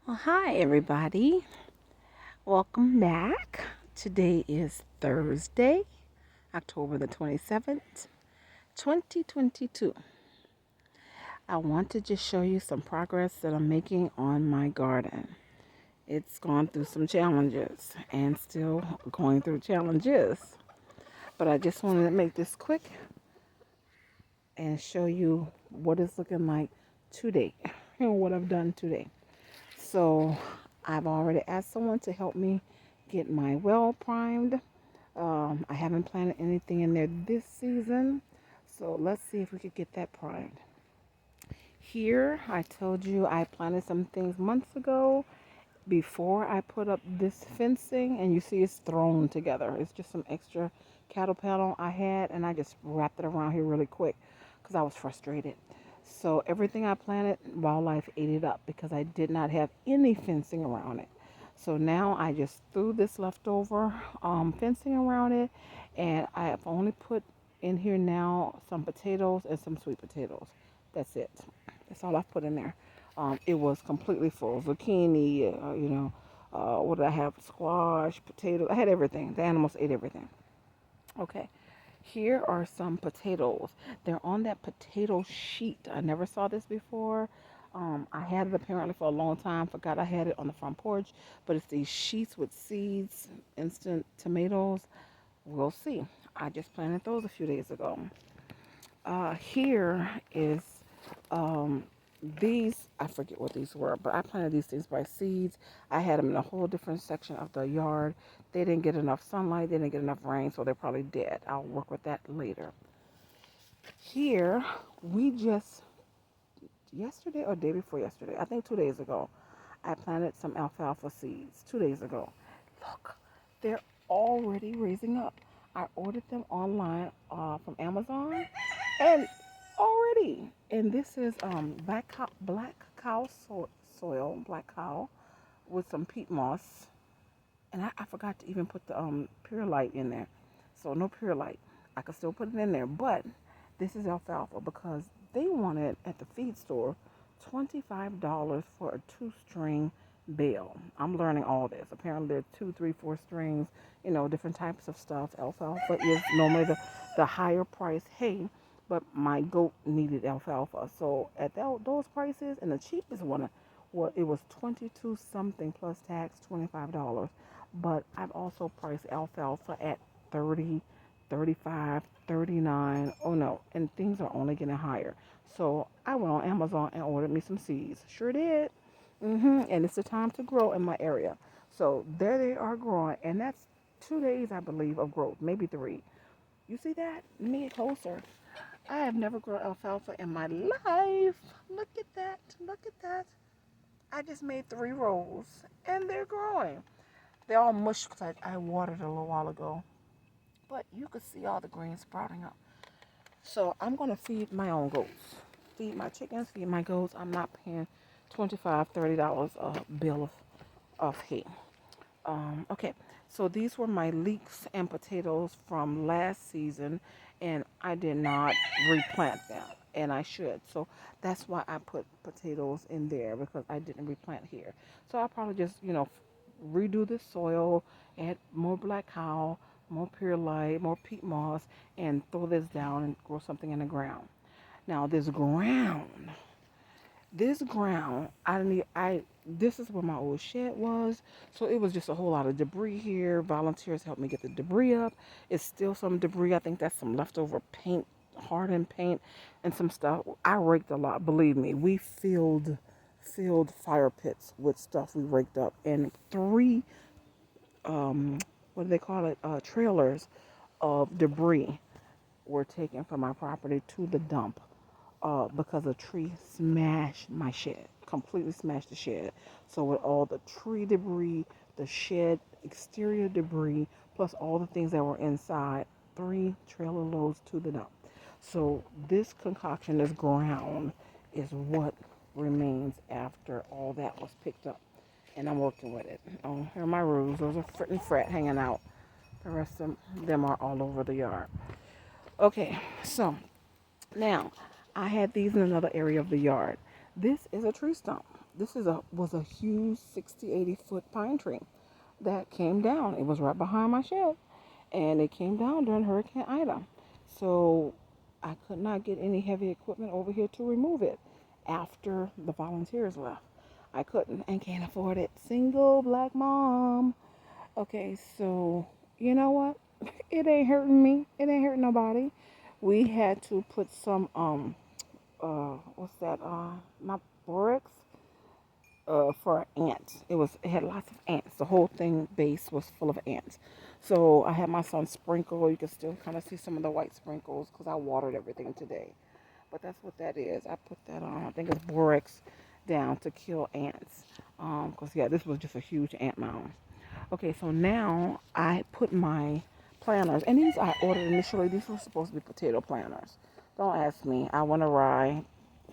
Well, hi, everybody. Welcome back. Today is Thursday, October the 27th, 2022. I want to just show you some progress that I'm making on my garden. It's gone through some challenges and still going through challenges. But I just wanted to make this quick and show you what it's looking like today and what I've done today. So I've already asked someone to help me get my well primed. I haven't planted anything in there this season, so let's see if we could get that primed. Here, I told you I planted some things months ago before I put up this fencing, and you see it's thrown together. It's just some extra cattle panel I had, and I just wrapped it around here really quick because I was frustrated. So everything I planted, wildlife ate it up because I did not have any fencing around it. So now I just threw this leftover fencing around it, and I have only put in here now some potatoes and some sweet potatoes. That's it. That's all I've put in there. It was completely full. Zucchini, what did I have? Squash, potatoes. I had everything. The animals ate everything. Okay. Here are some potatoes. They're on that potato sheet. I never saw this before. I had it apparently for a long time. Forgot I had it on the front porch. But it's these sheets with seeds, instant tomatoes. We'll see. I just planted those a few days ago. Here is um, these. I forget what these were, but I planted these things by seeds. I had them in a whole different section of the yard. They didn't get enough sunlight. They didn't get enough rain, so they're probably dead. I'll work with that later. Here, we just yesterday or day before yesterday, I think 2 days ago, I planted some alfalfa seeds. 2 days ago. Look, they're already raising up. I ordered them online from Amazon, and already. And this is soil, black cow with some peat moss. And I forgot to even put the pure light in there. So no pure light. I could still put it in there, but this is alfalfa because they wanted at the feed store $25 for a two-string bale. I'm learning all this. Apparently there are two, three, four strings, different types of stuff. Alfalfa is normally the higher price hay, but my goat needed alfalfa. So at those prices, and the cheapest one, well, it was 22 something plus tax, $25. But I've also priced alfalfa at 30, 35, 39. Oh no, and things are only getting higher. So I went on Amazon and ordered me some seeds. Sure did. And it's the time to grow in my area. So there they are growing, and that's 2 days, I believe, of growth, maybe three. You see that? Let me get closer. I have never grown alfalfa in my life. Look at that. Look at that. I just made 3 rows, and they're growing. They're all mush because I watered a little while ago. But you could see all the greens sprouting up. So I'm going to feed my own goats. Feed my chickens, feed my goats. I'm not paying $25, $30 a bill of hay. Okay, so these were my leeks and potatoes from last season, and I did not replant them, and I should. So that's why I put potatoes in there because I didn't replant here. So I'll probably just, redo the soil, add more black cow, more perlite, more peat moss, and throw this down and grow something in the ground. Now this ground, this is where my old shed was. So it was just a whole lot of debris here. Volunteers helped me get the debris up. It's still some debris. I think that's some leftover paint, hardened paint, and some stuff. I raked a lot. Believe me, we filled fire pits with stuff we raked up, and three what do they call it? Trailers of debris were taken from my property to the dump because a tree smashed my shed, completely smashed the shed. So with all the tree debris, the shed exterior debris, plus all the things that were inside, 3 trailer loads to the dump. So this concoction, this ground, is what remains after all that was picked up. And I'm working with it. Oh, here are my roofs. Those are Frit and Fret hanging out. The rest of them are all over the yard. Okay, so now, I had these in another area of the yard. This is a tree stump. this was a huge 60, 80 foot pine tree that came down. It was right behind my shed, and it came down during Hurricane Ida. So I could not get any heavy equipment over here to remove it after the volunteers left. I couldn't and can't afford it. Single black mom. Okay, so you know what? It ain't hurting me. It ain't hurting nobody. We had to put some what's that? Not borax for ants. It had lots of ants. The whole thing base was full of ants. So I had my son sprinkle. You can still kind of see some of the white sprinkles because I watered everything today. But that's what that is. I put that on. I think it's borax down to kill ants. Because yeah, this was just a huge ant mound. Okay, so now I put my planters, and these I ordered initially. These were supposed to be potato planters. Don't ask me. I went awry.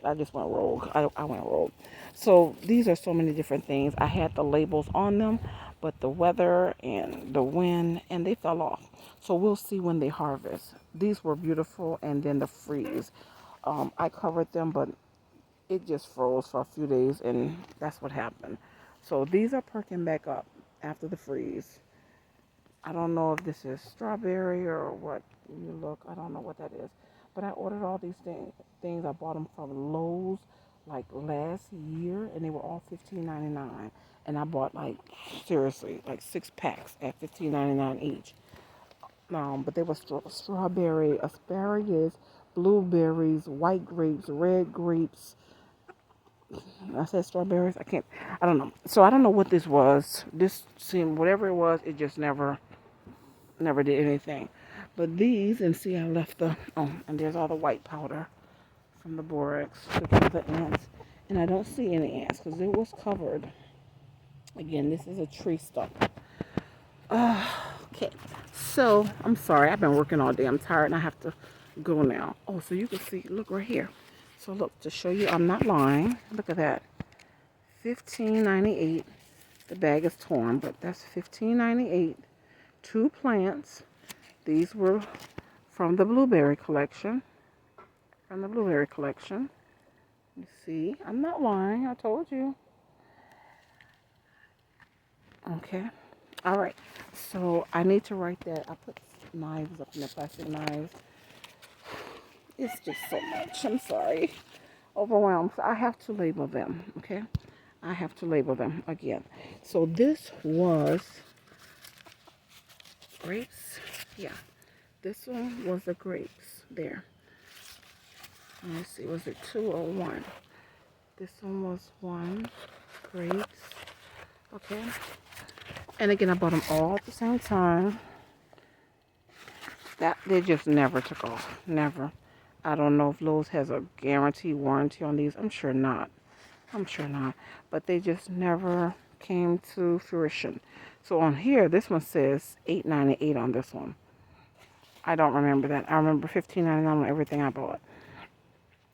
I just went rogue. I went rogue. So these are so many different things. I had the labels on them, but the weather and the wind, and they fell off. So we'll see when they harvest. These were beautiful, and then the freeze. I covered them, but it just froze for a few days, and that's what happened. So these are perking back up after the freeze. I don't know if this is strawberry or what. You look, I don't know what that is. But I ordered all these things. I bought them from Lowe's like last year, and they were all $15.99. And I bought like seriously like 6 packs at $15.99 each. But they were strawberry, asparagus, blueberries, white grapes, red grapes. I said strawberries. I don't know. So I don't know what this was. This seemed, whatever it was, it just never did anything. But these, and see, I left and there's all the white powder from the borax to kill the ants. And I don't see any ants because it was covered. Again, this is a tree stump. Okay, so I'm sorry. I've been working all day. I'm tired and I have to go now. Oh, so you can see, look right here. So look, to show you I'm not lying. Look at that. $15.98. The bag is torn, but that's $15.98. 2 plants. These were from the blueberry collection. From the blueberry collection. You see, I'm not lying. I told you. Okay. All right. So I need to write that. I put knives up in the plastic knives. It's just so much. I'm sorry. Overwhelmed. So I have to label them. Okay. I have to label them again. So this was grapes. Yeah. This one was the grapes. There. Let me see. Was it 2 or 1? This one was 1. Grapes. Okay. And again, I bought them all at the same time. That they just never took off. Never. I don't know if Lowe's has a guarantee warranty on these. I'm sure not. I'm sure not. But they just never came to fruition. So on here, this one says $8.98 on this one. I don't remember that. I remember $15.99 on everything I bought.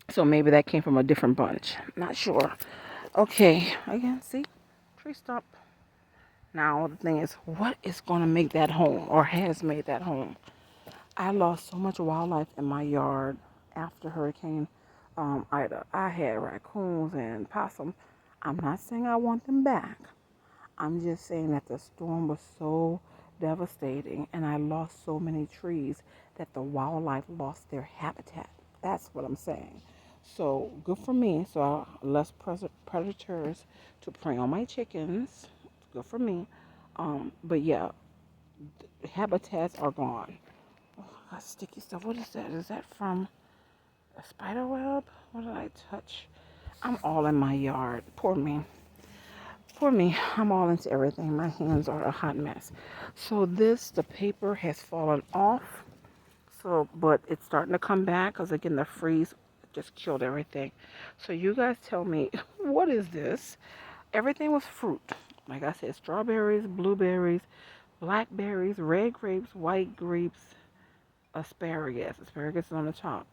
So maybe that came from a different bunch. Not sure. Okay. Again, see? Tree stump. Now, the thing is, what is going to make that home or has made that home? I lost so much wildlife in my yard after Hurricane Ida. I had raccoons and possums. I'm not saying I want them back. I'm just saying that the storm was so devastating and I lost so many trees that the wildlife lost their habitat. That's what I'm saying. So good for me. So less predators to prey on my chickens. Good for me. But yeah, habitats are gone. Oh, I got sticky stuff. What is that? Is that from a spider web? What did I touch? I'm all in my yard. Poor me. Poor me. I'm all into everything. My hands are a hot mess. So the paper has fallen off. So, but it's starting to come back because again, the freeze just killed everything. So you guys tell me, what is this? Everything was fruit. Like I said, strawberries, blueberries, blackberries, red grapes, white grapes, asparagus. Asparagus is on the top.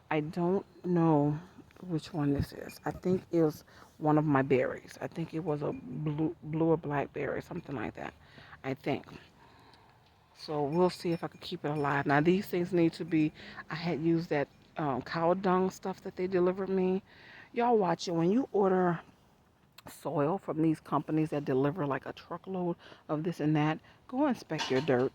I don't know which one this is. I think it was one of my berries. I think it was a blue or blackberry, something like that. I think. So we'll see if I can keep it alive. Now these things need to be. I had used that cow dung stuff that they delivered me. Y'all watch it when you order soil from these companies that deliver like a truckload of this and that, go inspect your dirt.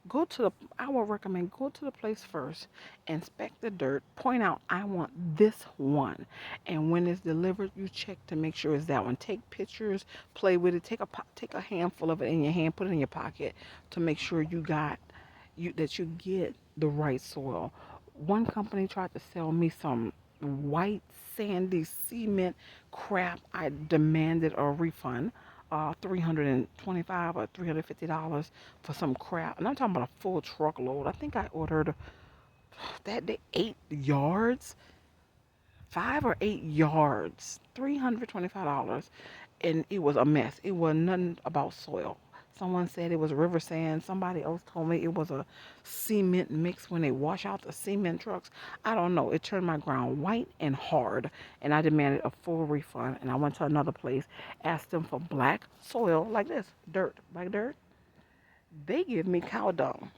Go to the, I would recommend go to the place first, inspect the dirt, point out, I want this one. And when it's delivered, you check to make sure it's that one. Take pictures, play with it, take a handful of it in your hand, put it in your pocket to make sure that you get the right soil. One company tried to sell me some white sandy cement crap. I demanded a refund, $325 or $350 for some crap, and I'm talking about a full truckload. I think I ordered that day 8 yards, 5 or 8 yards, $325, and it was a mess. It was nothing about soil. Someone said it was river sand. Somebody else told me it was a cement mix when they wash out the cement trucks. I don't know. It turned my ground white and hard, and I demanded a full refund. And I went to another place, asked them for black soil like this, dirt, black dirt. They give me cow dung.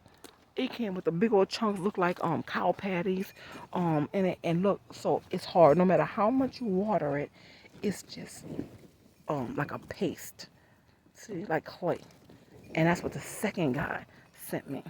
It came with the big old chunks, look like cow patties, and look, so it's hard. No matter how much you water it, it's just like a paste. See, like clay. And that's what the second guy sent me.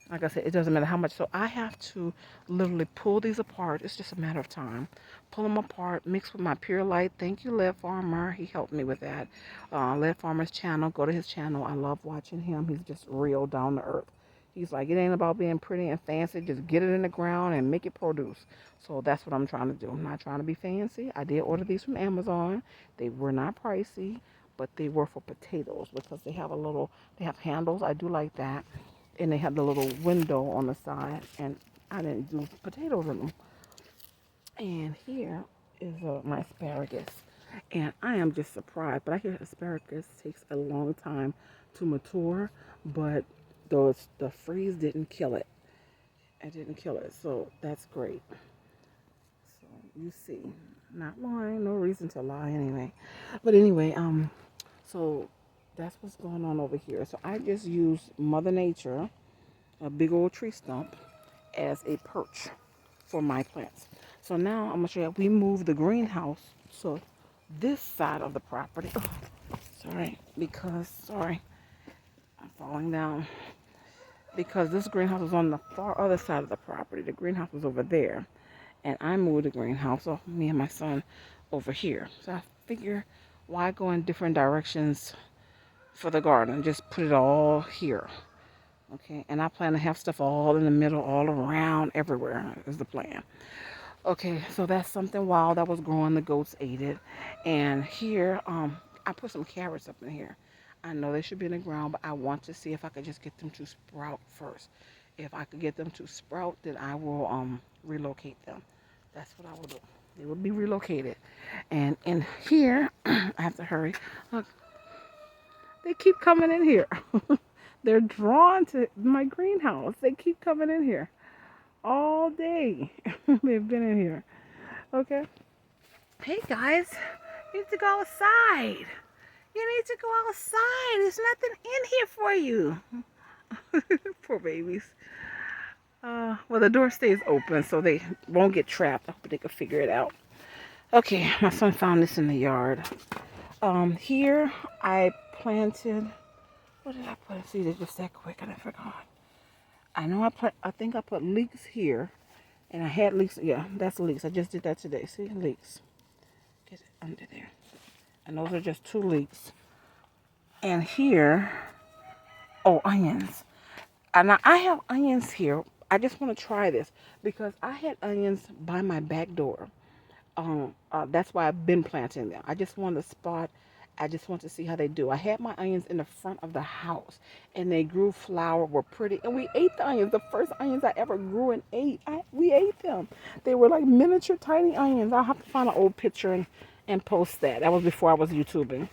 Like I said, it doesn't matter how much. So I have to literally pull these apart. It's just a matter of time. Pull them apart, mix with my Pure Light. Thank you, Lead Farmer. He helped me with that. Lead Farmer's channel. Go to his channel. I love watching him. He's just real down to earth. He's like, it ain't about being pretty and fancy. Just get it in the ground and make it produce. So that's what I'm trying to do. I'm not trying to be fancy. I did order these from Amazon. They were not pricey, but they were for potatoes because they have handles. I do like that. And they have the little window on the side, and I didn't do potatoes in them. And here is my asparagus, and I am just surprised. But I hear asparagus takes a long time to mature, but the freeze didn't kill it. It didn't kill it, so that's great. So you see, not lying, no reason to lie anyway. But anyway, so that's what's going on over here. So I just use Mother Nature, a big old tree stump, as a perch for my plants. So now I'm gonna show you. We moved the greenhouse to this side of the property. Oh, sorry, I'm falling down. Because this greenhouse is on the far other side of the property. The greenhouse was over there, and I moved the greenhouse off me and my son over here. So I figure, why go in different directions for the garden? Just put it all here. Okay, and I plan to have stuff all in the middle, all around, everywhere is the plan. Okay, so that's something wild that was growing. The goats ate it. And here, I put some carrots up in here. I know they should be in the ground, but I want to see if I could just get them to sprout first. If I could get them to sprout, then I will relocate them. That's what I will do. They will be relocated. And in here, I have to hurry. Look, they keep coming in here. They're drawn to my greenhouse. They keep coming in here all day. They've been in here. Okay. Hey guys, you need to go outside. You need to go outside. There's nothing in here for you. Poor babies. Well, the door stays open so they won't get trapped. I hope they can figure it out. Okay, my son found this in the yard. Here I planted. What did I put? See, they're just that quick, and I forgot. I think I put leeks here, and I had leeks. Yeah, that's leeks. I just did that today. See, leeks. Get it under there. And those are just 2 leeks. And here, oh, onions. And I have onions here. I just want to try this because I had onions by my back door. That's why I've been planting them. I just want to spot. I just want to see how they do. I had my onions in the front of the house, and they grew flower, were pretty, and we ate the onions. The first onions I ever grew and ate, we ate them. They were like miniature, tiny onions. I'll have to find an old picture and post that. That was before I was YouTubing.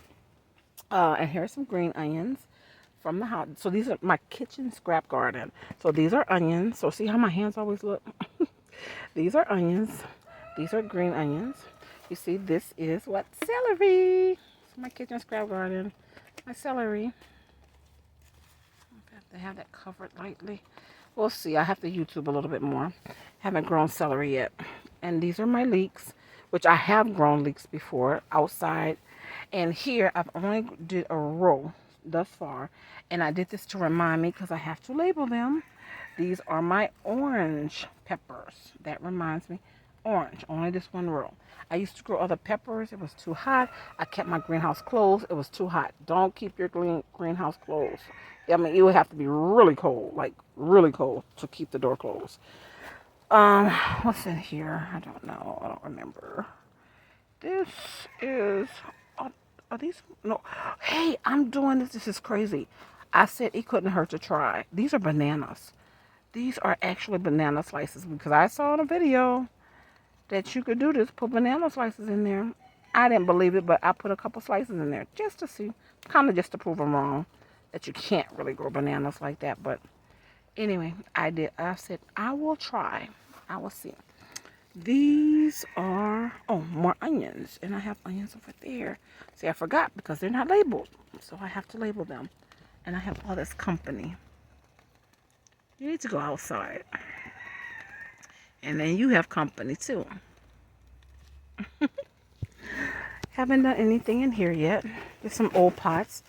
And here's some green onions from the house. So these are my kitchen scrap garden. So these are onions. So see how my hands always look? These are onions. These are green onions. You see, this is what? Celery. So my kitchen scrap garden. My celery. I have to have that covered lightly. We'll see. I have to YouTube a little bit more. Haven't grown celery yet. And these are my leeks, which I have grown leeks before outside. And here I've only did a row thus far, and I did this to remind me because I have to label them. These are my orange peppers. That reminds me, orange, only this one row. I used to grow other peppers. It was too hot. I kept my greenhouse closed. It was too hot. Don't keep your greenhouse closed. I mean, it would have to be really cold, like really cold, to keep the door closed. What's in here? I don't know. I don't remember. This is. Are these? No. Hey, I'm doing this. This is crazy. I said it couldn't hurt to try. These are bananas. These are actually banana slices because I saw in a video that you could do this. Put banana slices in there. I didn't believe it, but I put a couple slices in there just to see, kind of just to prove them wrong, that you can't really grow bananas like that. But anyway, I did. I said I will try. I will see. These are, oh, more onions. And I have onions over there. See, I forgot because they're not labeled. So I have to label them. And I have all this company. You need to go outside. And then you have company too. Haven't done anything in here yet. There's some old pots.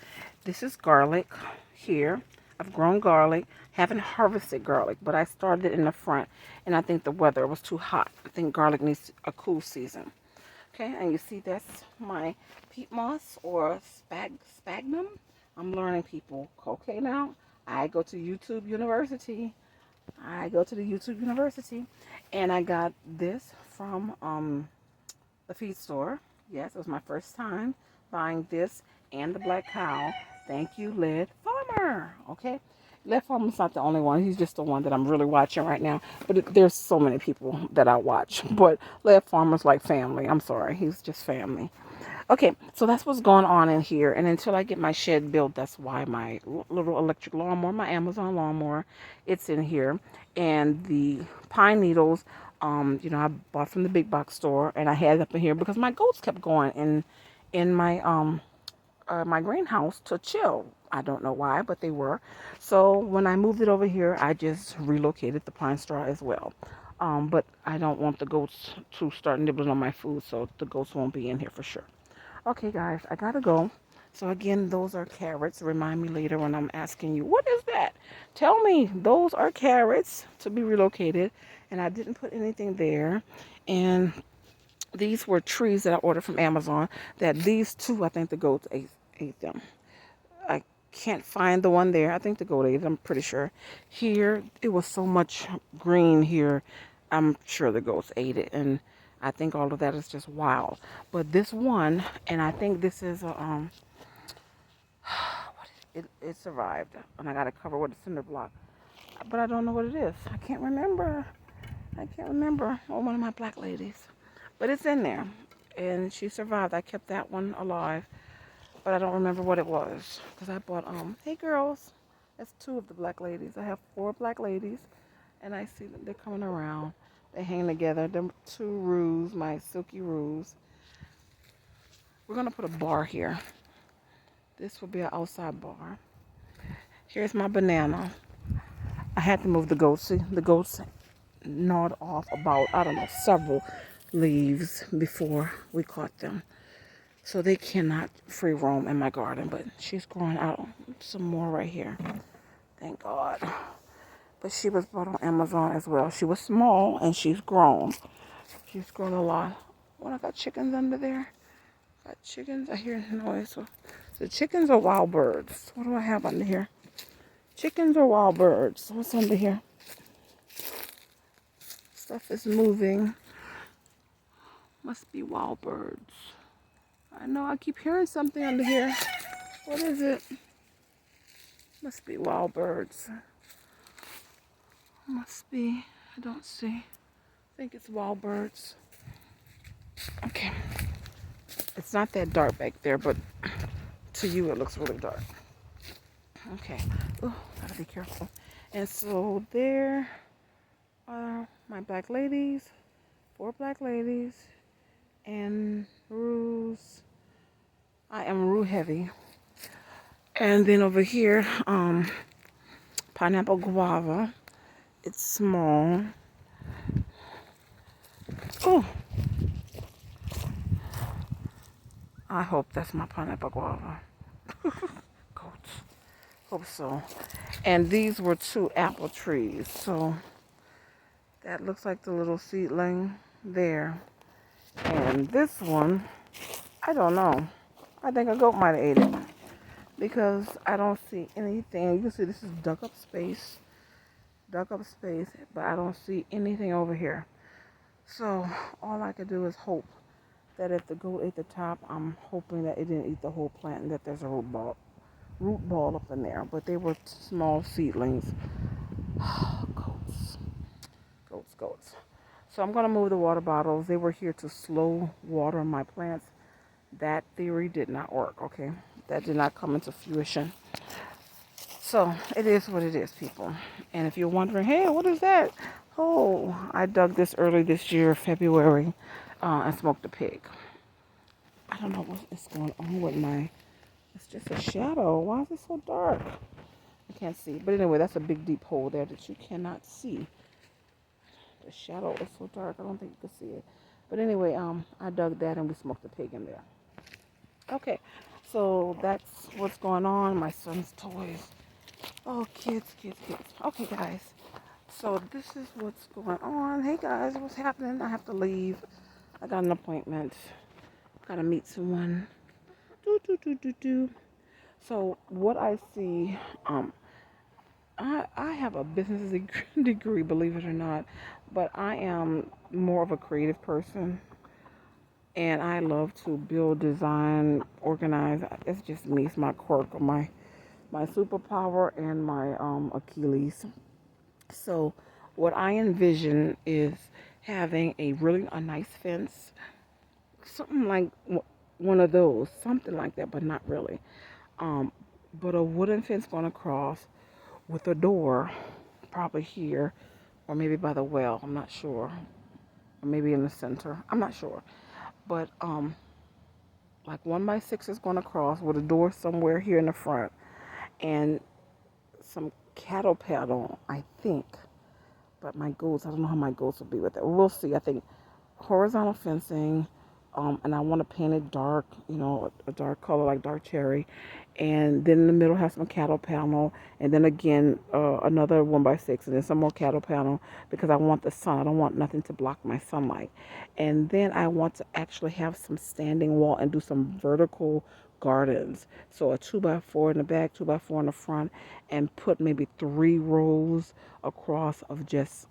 This is garlic here. I've grown garlic. Haven't harvested garlic, but I started it in the front. And I think the weather was too hot. I think garlic needs a cool season. Okay, and you see that's my peat moss or sphagnum. I'm learning, people. Okay, now I go to YouTube University. I go to the YouTube University, and I got this from the feed store. Yes, it was my first time buying this and the black cow. Thank you, Led Farmer. Okay, Led Farmer's not the only one. He's just the one that I'm really watching right now. But there's so many people that I watch. But Led Farmer's like family. I'm sorry, he's just family. Okay, so that's what's going on in here. And until I get my shed built, that's why my little electric lawnmower, my Amazon lawnmower, it's in here. And the pine needles, I bought from the big box store, and I had it up in here because my goats kept going in my greenhouse to chill. I don't know why, but they were. So when I moved it over here, I just relocated the pine straw as well. But I don't want the goats to start nibbling on my food, so the goats won't be in here for sure. Okay, guys, I gotta go. So again, those are carrots. Remind me later when I'm asking you, what is that? Tell me, those are carrots to be relocated. And I didn't put anything there. And these were trees that I ordered from Amazon that these two, I think the goats ate them. I can't find the one there. I think the goat ate it, I'm pretty sure. Here, it was so much green here. I'm sure the goats ate it. And I think all of that is just wild. But this one, and I think this is a, it survived. And I got to cover with a cinder block. But I don't know what it is. I can't remember. Oh, one of my black ladies. But it's in there. And she survived. I kept that one alive. But I don't remember what it was. Because I bought, hey girls. That's two of the black ladies. I have 4 black ladies. And I see that they're coming around. They hang together. Them 2 roos, my silky roos. We're going to put a bar here. This will be an outside bar. Here's my banana. I had to move the goats. See, the goats gnawed off about, I don't know, several leaves before we caught them. So they cannot free roam in my garden. But she's growing out some more right here. Thank God. But she was bought on Amazon as well. She was small and she's grown. She's grown a lot. What, I got chickens under there? Got chickens? I hear noise. So the chickens are wild birds. What do I have under here? Chickens or wild birds? What's under here? Stuff is moving. Must be wild birds. I know, I keep hearing something under here. What is it? Must be wild birds. Must be. I don't see. I think it's wild birds. Okay. It's not that dark back there, but to you it looks really dark. Okay. Oh, gotta be careful. And so there are my black ladies. 4 black ladies. And roos. I am roo heavy. And then over here, pineapple guava. It's small. Oh. I hope that's my pineapple guava. Goats. Hope so. And these were 2 apple trees. So that looks like the little seedling there. And this one, I don't know. I think a goat might have ate it because I don't see anything. You can see this is dug up space, but I don't see anything over here. So all I can do is hope that if the goat ate the top, I'm hoping that it didn't eat the whole plant and that there's a root ball up in there. But they were small seedlings. Goats, goats. So I'm gonna move the water bottles. They were here to slow water my plants. That theory did not work. Okay, that did not come into fruition. So it is what it is, people. And if you're wondering, hey, what is that? Oh, I dug this early this year, February, and smoked a pig. I don't know what is going on with my. It's just a shadow. Why is it so dark? I can't see. But anyway, that's a big deep hole there that you cannot see. The shadow is so dark. I don't think you can see it. But anyway, I dug that and we smoked a pig in there. Okay, so that's what's going on. My son's toys. Oh, kids. Okay, guys. So this is what's going on. Hey, guys, what's happening? I have to leave. I got an appointment. Gotta meet someone. Do. So what I see, I have a business degree, believe it or not, but I am more of a creative person, and I love to build, design, organize. It's just me. It's my quirk, or my superpower, and my Achilles. So what I envision is having a nice fence, something like one of those, something like that, but not really. Um, but a wooden fence going across with a door, probably here, or maybe by the well. I'm not sure, or maybe in the center. I'm not sure. But like 1x6 is going across with a door somewhere here in the front, and some cattle paddle, I think. But my goals, I don't know how my goals will be with it. We'll see. I think horizontal fencing, and I want to paint it dark, a dark color like dark cherry, and then in the middle have some cattle panel, and then again another 1x6, and then some more cattle panel because I want the sun. I don't want nothing to block my sunlight, and then I want to actually have some standing wall and do some vertical gardens. So a 2x4 in the back, 2x4 in the front, and put maybe 3 rows across of just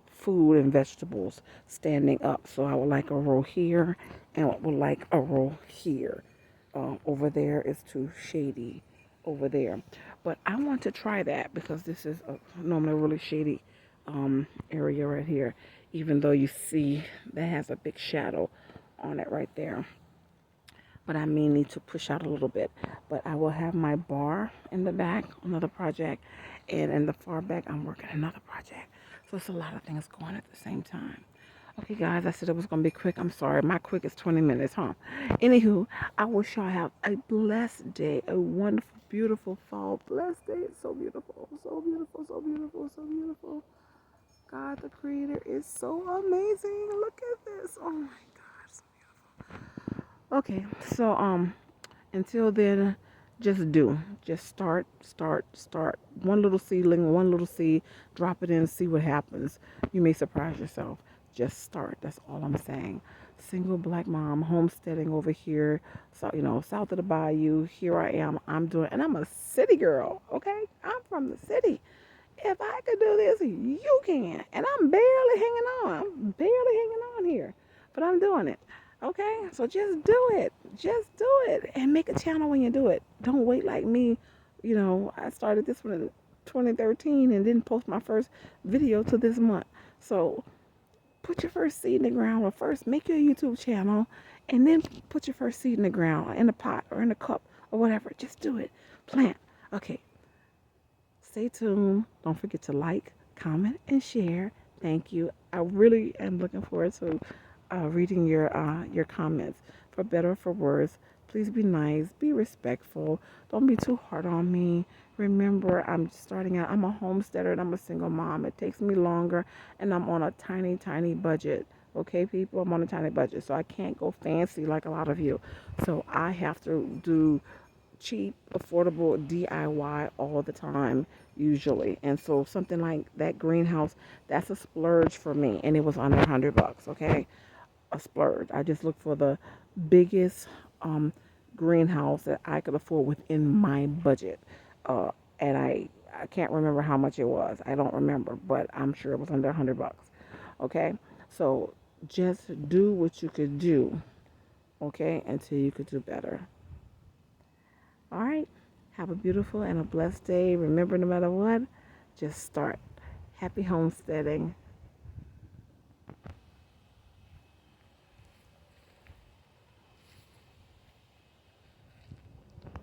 food and vegetables standing up. So I would like a row here and I would like a row here. Over there is too shady over there. But I want to try that because this is normally a really shady area right here. Even though you see that has a big shadow on it right there. But I may need to push out a little bit. But I will have my bar in the back, another project. And in the far back, I'm working another project. So it's a lot of things going at the same time. Okay, guys, I said it was going to be quick. I'm sorry. My quick is 20 minutes, huh? Anywho, I wish y'all have a blessed day, a wonderful, beautiful fall. Blessed day. It's so beautiful. So beautiful, so beautiful, so beautiful. God, the Creator is so amazing. Look at this. Oh, my God. So beautiful. Okay, so, until then, just start one little seedling, one little seed, drop it in, see what happens. You may surprise yourself. Just start. That's all I'm saying. Single black mom, homesteading over here, so south of the bayou. Here I am. I'm doing, and I'm a city girl. Okay, I'm from the city. If I could do this, you can. And I'm barely hanging on. I'm barely hanging on here, but I'm doing it. Okay, so just do it. Just do it and make a channel when you do it. Don't wait like me. I started this one in 2013 and didn't post my first video till this month. So put your first seed in the ground, or first make your YouTube channel and then put your first seed in the ground or in a pot or in a cup or whatever. Just do it. Plant. Okay. Stay tuned. Don't forget to like, comment, and share. Thank you. I really am looking forward to reading your comments. For better or for worse, please be nice, be respectful. Don't be too hard on me. Remember, I'm starting out. I'm a homesteader and I'm a single mom. It takes me longer, and I'm on a tiny, tiny budget. Okay, people, I'm on a tiny budget, so I can't go fancy like a lot of you. So I have to do cheap, affordable DIY all the time, usually. And so something like that greenhouse, that's a splurge for me, and it was under $100. Okay, a splurge. I just looked for the biggest um, greenhouse that I could afford within my budget, uh, and I can't remember how much it was. I don't remember, but I'm sure it was under $100. Okay, so just do what you could do. Okay, until you could do better. All right. Have a beautiful and a blessed day. Remember, no matter what, just start. Happy homesteading.